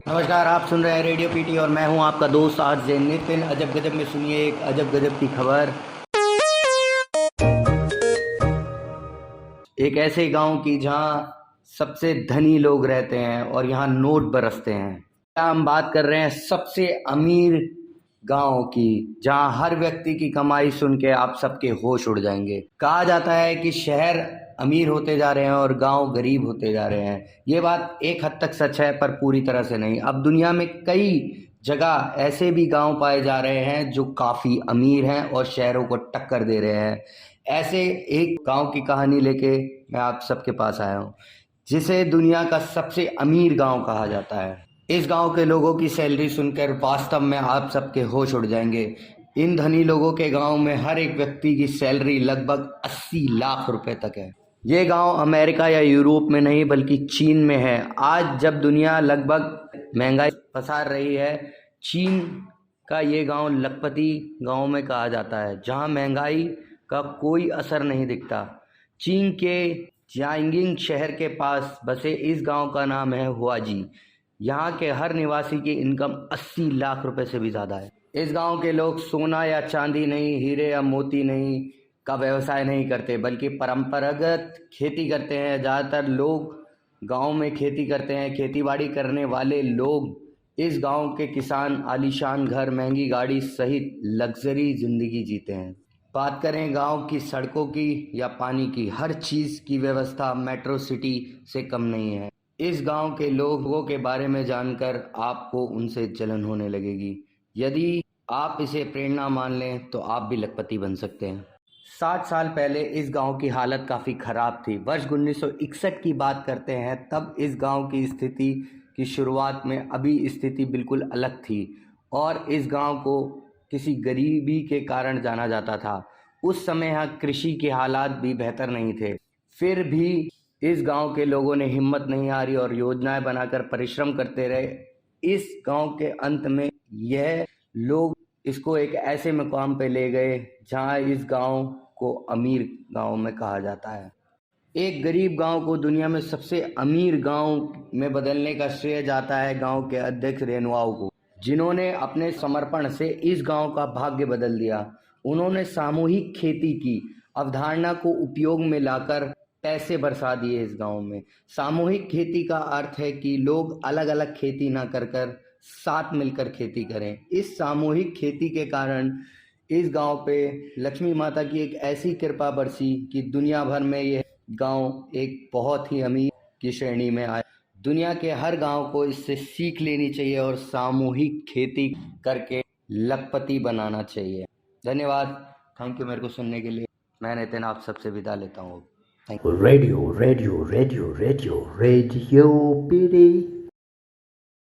नमस्कार, आप सुन रहे हैं रेडियो पीटी और मैं हूं आपका दोस्त आरजे नितिन। अजब गजब में सुनिए एक अजब गजब की खबर। एक ऐसे गांव की जहां सबसे धनी लोग रहते हैं और यहां नोट बरसते हैं। क्या हम बात कर रहे हैं सबसे अमीर गांव की, जहां हर व्यक्ति की कमाई सुन के आप सबके होश उड़ जाएंगे। कहा जाता है कि शहर अमीर होते जा रहे हैं और गांव गरीब होते जा रहे हैं। ये बात एक हद तक सच है, पर पूरी तरह से नहीं। अब दुनिया में कई जगह ऐसे भी गांव पाए जा रहे हैं जो काफी अमीर हैं और शहरों को टक्कर दे रहे हैं। ऐसे एक गांव की कहानी लेके मैं आप सबके पास आया हूँ, जिसे दुनिया का सबसे अमीर गांव कहा जाता है। इस गांव के लोगों की सैलरी सुनकर वास्तव में आप सबके होश उड़ जाएंगे। इन धनी लोगों के गांव में हर एक व्यक्ति की सैलरी लगभग 80 लाख रुपए तक है। ये गांव अमेरिका या यूरोप में नहीं बल्कि चीन में है। आज जब दुनिया लगभग महंगाई पसार रही है, चीन का ये गांव लखपति गांव में कहा जाता है, जहां महंगाई का कोई असर नहीं दिखता। चीन के जियांगिंग शहर के पास बसे इस गांव का नाम है हुआजी। यहाँ के हर निवासी की इनकम 80 लाख रुपए से भी ज़्यादा है। इस गांव के लोग सोना या चांदी नहीं, हीरे या मोती नहीं का व्यवसाय नहीं करते, बल्कि परंपरागत खेती करते हैं। ज़्यादातर लोग गांव में खेती करते हैं। खेतीबाड़ी करने वाले लोग इस गांव के किसान आलीशान घर, महंगी गाड़ी सहित लग्जरी ज़िंदगी जीते हैं। बात करें गांव की सड़कों की या पानी की, हर चीज़ की व्यवस्था मेट्रो सिटी से कम नहीं है। इस गांव के लोगों के बारे में जानकर आपको उनसे जलन होने लगेगी। यदि आप इसे प्रेरणा मान लें तो आप भी लखपति बन सकते हैं। 60 साल पहले इस गांव की हालत काफ़ी ख़राब थी। वर्ष 1961 की बात करते हैं। तब इस गांव की स्थिति की शुरुआत में अभी स्थिति बिल्कुल अलग थी और इस गांव को किसी गरीबी के कारण जाना जाता था। उस समय यहाँ कृषि के हालात भी बेहतर नहीं थे। फिर भी इस गांव के लोगों ने हिम्मत नहीं हारी और योजनाएं बनाकर परिश्रम करते रहे। इस गांव के अंत में यह लोग इसको एक ऐसे मुकाम पे ले गए जहां इस गांव को अमीर गांव में कहा जाता है। एक गरीब गांव को दुनिया में सबसे अमीर गांव में बदलने का श्रेय जाता है गांव के अध्यक्ष रेणुआऊ को, जिन्होंने अपने समर्पण से इस गांव का भाग्य बदल दिया। उन्होंने सामूहिक खेती की अवधारणा को उपयोग में लाकर पैसे बरसा दिए इस गांव में। सामूहिक खेती का अर्थ है कि लोग अलग अलग खेती ना कर कर साथ मिलकर खेती करें। इस सामूहिक खेती के कारण इस गांव पे लक्ष्मी माता की एक ऐसी कृपा बरसी कि दुनिया भर में यह गांव एक बहुत ही अमीर की श्रेणी में आया। दुनिया के हर गांव को इससे सीख लेनी चाहिए और सामूहिक खेती करके लखपति बनाना चाहिए। धन्यवाद। थैंक यू मेरे को सुनने के लिए। मैं नितिन आप सबसे विदा लेता हूँ। Radio, radio, radio, radio, radio, PD.